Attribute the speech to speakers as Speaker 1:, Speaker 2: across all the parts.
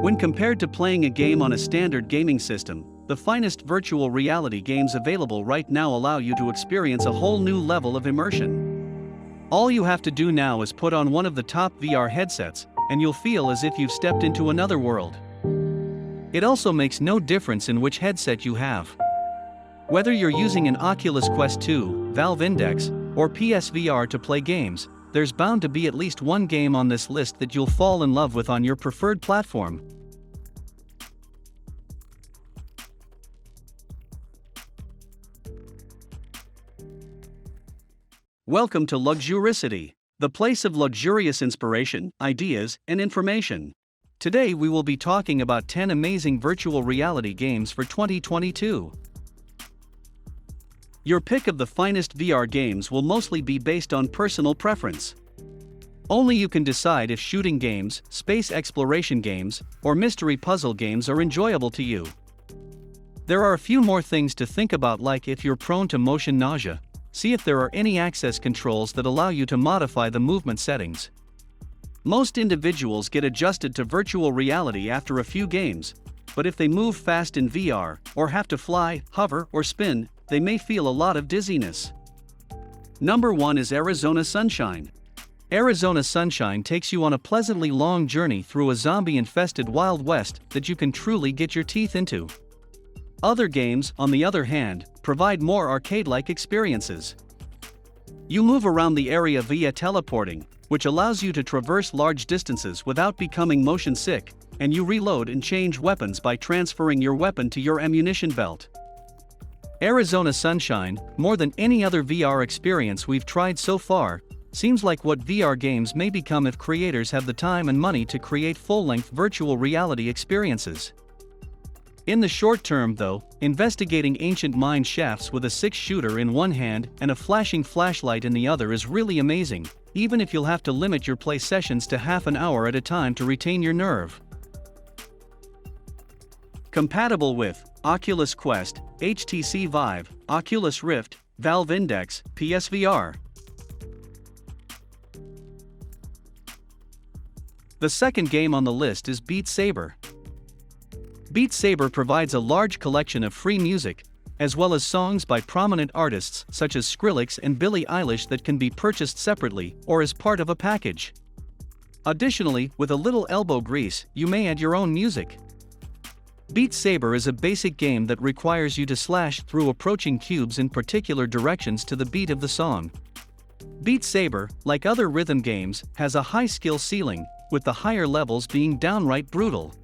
Speaker 1: When compared to playing a game on a standard gaming system, the finest virtual reality games available right now allow you to experience a whole new level of immersion. All you have to do now is put on one of the top VR headsets, and you'll feel as if you've stepped into another world. It also makes no difference in which headset you have. Whether you're using an Oculus Quest 2, Valve Index, or PSVR to play games, there's bound to be at least one game on this list that you'll fall in love with on your preferred platform. Welcome to Luxuricity, the place of luxurious inspiration, ideas, and information. Today we will be talking about 10 amazing virtual reality games for 2022. Your pick of the finest VR games will mostly be based on personal preference. Only you can decide if shooting games, space exploration games, or mystery puzzle games are enjoyable to you. There are a few more things to think about, like if you're prone to motion nausea, see if there are any access controls that allow you to modify the movement settings. Most individuals get adjusted to virtual reality after a few games, but if they move fast in VR, or have to fly, hover, or spin, they may feel a lot of dizziness. Number 1 is Arizona Sunshine. Arizona Sunshine takes you on a pleasantly long journey through a zombie-infested Wild West that you can truly get your teeth into. Other games, on the other hand, provide more arcade-like experiences. You move around the area via teleporting, which allows you to traverse large distances without becoming motion sick, and you reload and change weapons by transferring your weapon to your ammunition belt. Arizona Sunshine, more than any other VR experience we've tried so far, seems like what VR games may become if creators have the time and money to create full-length virtual reality experiences. In the short term though, investigating ancient mine shafts with a 6-shooter in one hand and a flashing flashlight in the other is really amazing, even if you'll have to limit your play sessions to half an hour at a time to retain your nerve. Compatible with Oculus Quest, HTC Vive, Oculus Rift, Valve Index, PSVR. The second game on the list is Beat Saber. Beat Saber provides a large collection of free music, as well as songs by prominent artists such as Skrillex and Billie Eilish that can be purchased separately or as part of a package. Additionally, with a little elbow grease, you may add your own music. Beat Saber is a basic game that requires you to slash through approaching cubes in particular directions to the beat of the song. Beat Saber, like other rhythm games, has a high skill ceiling, with the higher levels being downright brutal.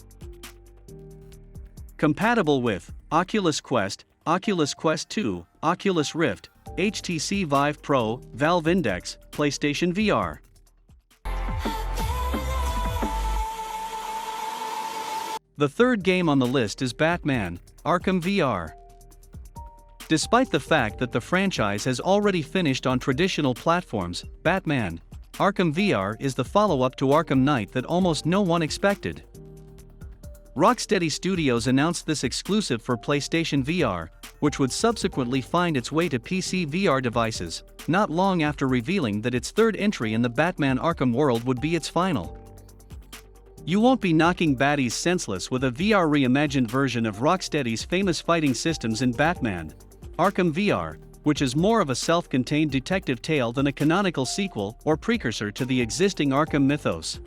Speaker 1: Compatible with Oculus Quest, Oculus Quest 2, Oculus Rift, HTC Vive Pro, Valve Index, PlayStation VR. The third game on the list is Batman, Arkham VR. Despite the fact that the franchise has already finished on traditional platforms, Batman, Arkham VR is the follow-up to Arkham Knight that almost no one expected. Rocksteady Studios announced this exclusive for PlayStation VR, which would subsequently find its way to PC VR devices, not long after revealing that its third entry in the Batman Arkham world would be its final. You won't be knocking baddies senseless with a VR reimagined version of Rocksteady's famous fighting systems in Batman, Arkham VR, which is more of a self-contained detective tale than a canonical sequel or precursor to the existing Arkham mythos.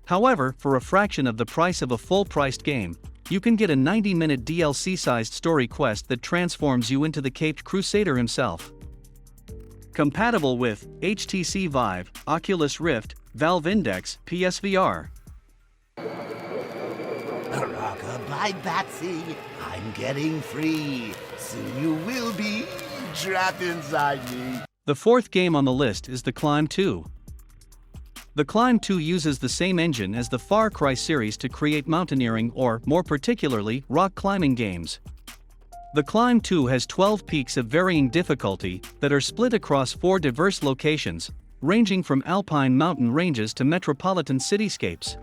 Speaker 1: However, for a fraction of the price of a full-priced game, you can get a 90-minute DLC-sized story quest that transforms you into the caped crusader himself. Compatible with HTC Vive, Oculus Rift, Valve Index, PSVR.
Speaker 2: Rock-a-bye, Batsy, I'm getting free. Soon you will be trapped inside me.
Speaker 1: The fourth game on the list is The Climb 2. The Climb 2 uses the same engine as the Far Cry series to create mountaineering or, more particularly, rock climbing games. The Climb 2 has 12 peaks of varying difficulty that are split across 4 diverse locations, ranging from alpine mountain ranges to metropolitan cityscapes.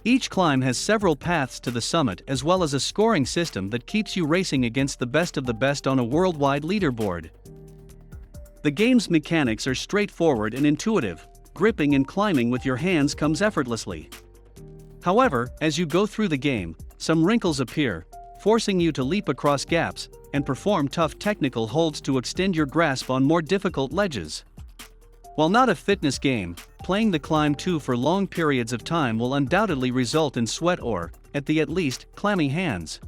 Speaker 1: Each climb has several paths to the summit as well as a scoring system that keeps you racing against the best of the best on a worldwide leaderboard. The game's mechanics are straightforward and intuitive. Gripping and climbing with your hands comes effortlessly. However, as you go through the game, some wrinkles appear, forcing you to leap across gaps and perform tough technical holds to extend your grasp on more difficult ledges. While not a fitness game, playing the Climb 2 for long periods of time will undoubtedly result in sweat or, at least, clammy hands.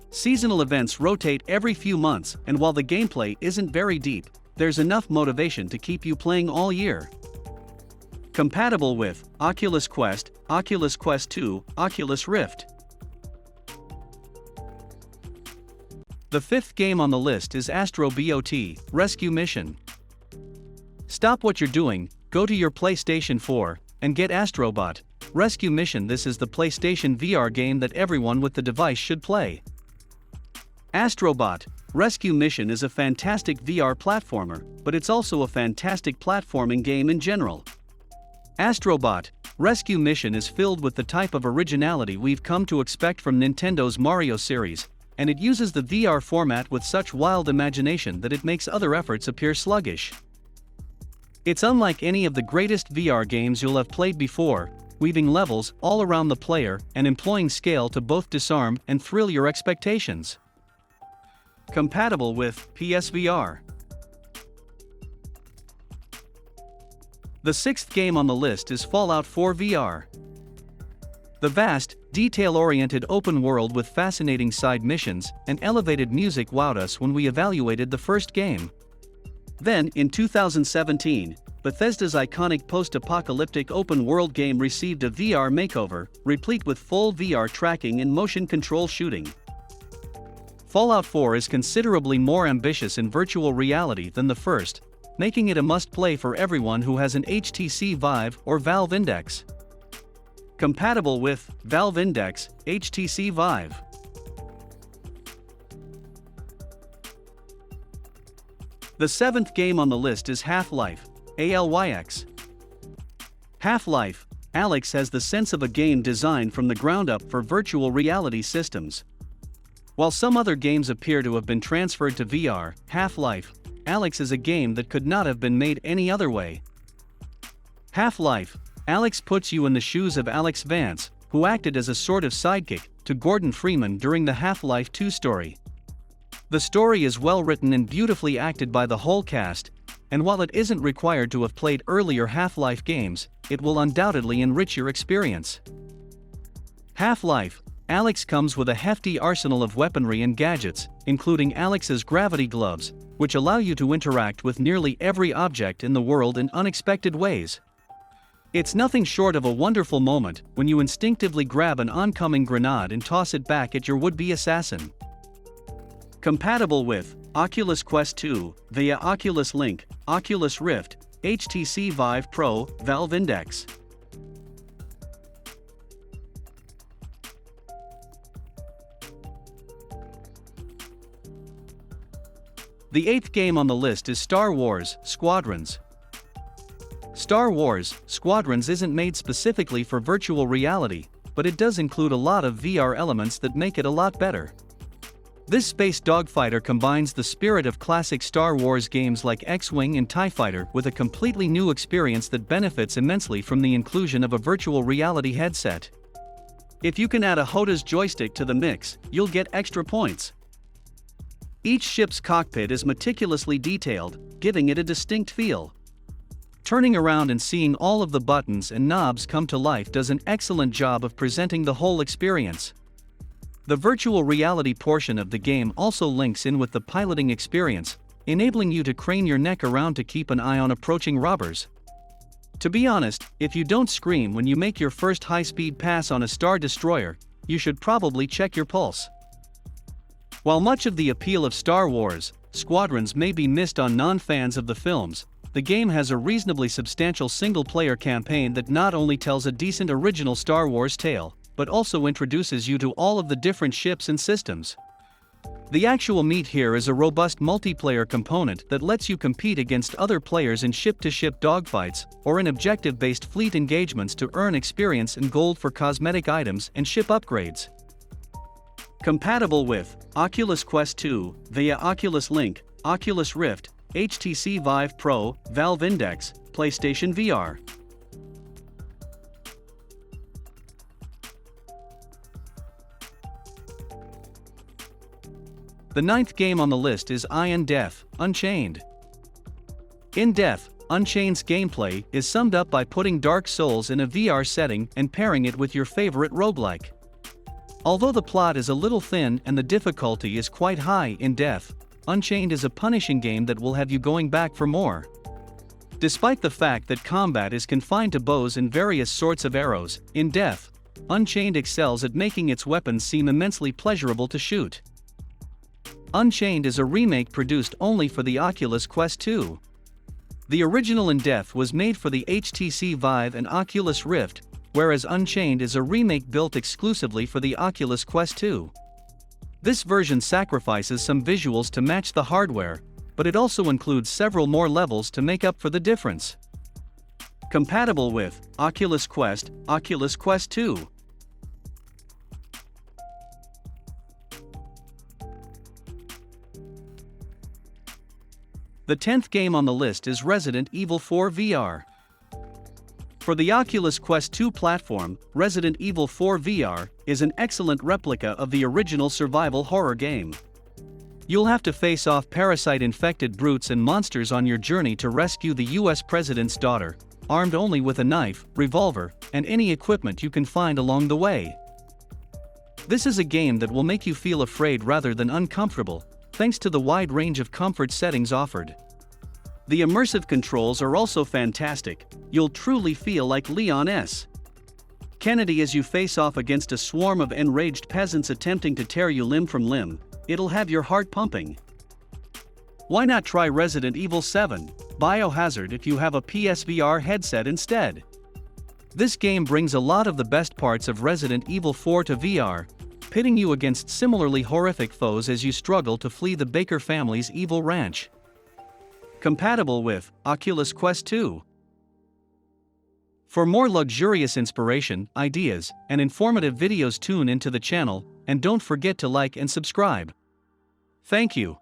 Speaker 1: Seasonal events rotate every few months, and while the gameplay isn't very deep, there's enough motivation to keep you playing all year. Compatible with Oculus Quest, Oculus Quest 2, Oculus Rift. The fifth game on the list is Astro Bot, Rescue Mission. Stop what you're doing, go to your PlayStation 4, and get Astrobot, Rescue Mission. This is the PlayStation VR game that everyone with the device should play. Astrobot, Rescue Mission is a fantastic VR platformer, but it's also a fantastic platforming game in general. Astrobot, Rescue Mission is filled with the type of originality we've come to expect from Nintendo's Mario series, and it uses the VR format with such wild imagination that it makes other efforts appear sluggish. It's unlike any of the greatest VR games you'll have played before, weaving levels all around the player and employing scale to both disarm and thrill your expectations. Compatible with PSVR. The sixth game on the list is Fallout 4 VR. The vast, detail-oriented open world with fascinating side missions and elevated music wowed us when we evaluated the first game. Then, in 2017, Bethesda's iconic post-apocalyptic open-world game received a VR makeover, replete with full VR tracking and motion control shooting. Fallout 4 is considerably more ambitious in virtual reality than the first, making it a must-play for everyone who has an HTC Vive or Valve Index. Compatible with Valve Index, HTC Vive. The seventh game on the list is Half-Life, Alyx. Half-Life, Alyx has the sense of a game designed from the ground up for virtual reality systems. While some other games appear to have been transferred to VR, Half-Life, Alyx is a game that could not have been made any other way. Half-Life, Alyx puts you in the shoes of Alyx Vance, who acted as a sort of sidekick to Gordon Freeman during the Half-Life 2 story. The story is well written and beautifully acted by the whole cast, and while it isn't required to have played earlier Half-Life games, it will undoubtedly enrich your experience. Half-Life, Alyx comes with a hefty arsenal of weaponry and gadgets, including Alyx's gravity gloves, which allow you to interact with nearly every object in the world in unexpected ways. It's nothing short of a wonderful moment when you instinctively grab an oncoming grenade and toss it back at your would-be assassin. Compatible with Oculus Quest 2 via Oculus Link, Oculus Rift, HTC Vive Pro, Valve Index. The eighth game on the list is Star Wars, Squadrons. Star Wars, Squadrons isn't made specifically for virtual reality, but it does include a lot of VR elements that make it a lot better. This space dogfighter combines the spirit of classic Star Wars games like X-Wing and TIE Fighter with a completely new experience that benefits immensely from the inclusion of a virtual reality headset. If you can add a HOTAS joystick to the mix, you'll get extra points. Each ship's cockpit is meticulously detailed, giving it a distinct feel. Turning around and seeing all of the buttons and knobs come to life does an excellent job of presenting the whole experience. The virtual reality portion of the game also links in with the piloting experience, enabling you to crane your neck around to keep an eye on approaching robbers. To be honest, if you don't scream when you make your first high-speed pass on a Star Destroyer, you should probably check your pulse. While much of the appeal of Star Wars, Squadrons may be missed on non-fans of the films, the game has a reasonably substantial single-player campaign that not only tells a decent original Star Wars tale, but also introduces you to all of the different ships and systems. The actual meat here is a robust multiplayer component that lets you compete against other players in ship-to-ship dogfights, or in objective-based fleet engagements to earn experience and gold for cosmetic items and ship upgrades. Compatible with Oculus Quest 2 via Oculus Link, Oculus Rift, HTC Vive Pro, Valve Index, PlayStation VR. The ninth game on the list is Unchained. In depth, Unchained's gameplay is summed up by putting Dark Souls in a VR setting and pairing it with your favorite roguelike. Although the plot is a little thin and the difficulty is quite high in depth, Unchained is a punishing game that will have you going back for more. Despite the fact that combat is confined to bows and various sorts of arrows, in depth, Unchained excels at making its weapons seem immensely pleasurable to shoot. Unchained is a remake produced only for the Oculus Quest 2. The original In Depth was made for the HTC Vive and Oculus Rift, whereas Unchained is a remake built exclusively for the Oculus Quest 2. This version sacrifices some visuals to match the hardware, but it also includes several more levels to make up for the difference. Compatible with Oculus Quest 2. The 10th game on the list is Resident Evil 4 VR. For the Oculus Quest 2 platform, Resident Evil 4 VR is an excellent replica of the original survival horror game. You'll have to face off parasite-infected brutes and monsters on your journey to rescue the US President's daughter, armed only with a knife, revolver, and any equipment you can find along the way. This is a game that will make you feel afraid rather than uncomfortable, thanks to the wide range of comfort settings offered. The immersive controls are also fantastic. You'll truly feel like Leon S. Kennedy as you face off against a swarm of enraged peasants attempting to tear you limb from limb. It'll have your heart pumping. Why not try Resident Evil 7 Biohazard if you have a PSVR headset instead? This game brings a lot of the best parts of Resident Evil 4 to VR, pitting you against similarly horrific foes as you struggle to flee the Baker family's evil ranch. Compatible with Oculus Quest 2. For more luxurious inspiration, ideas, and informative videos, tune into the channel, and don't forget to like and subscribe. Thank you.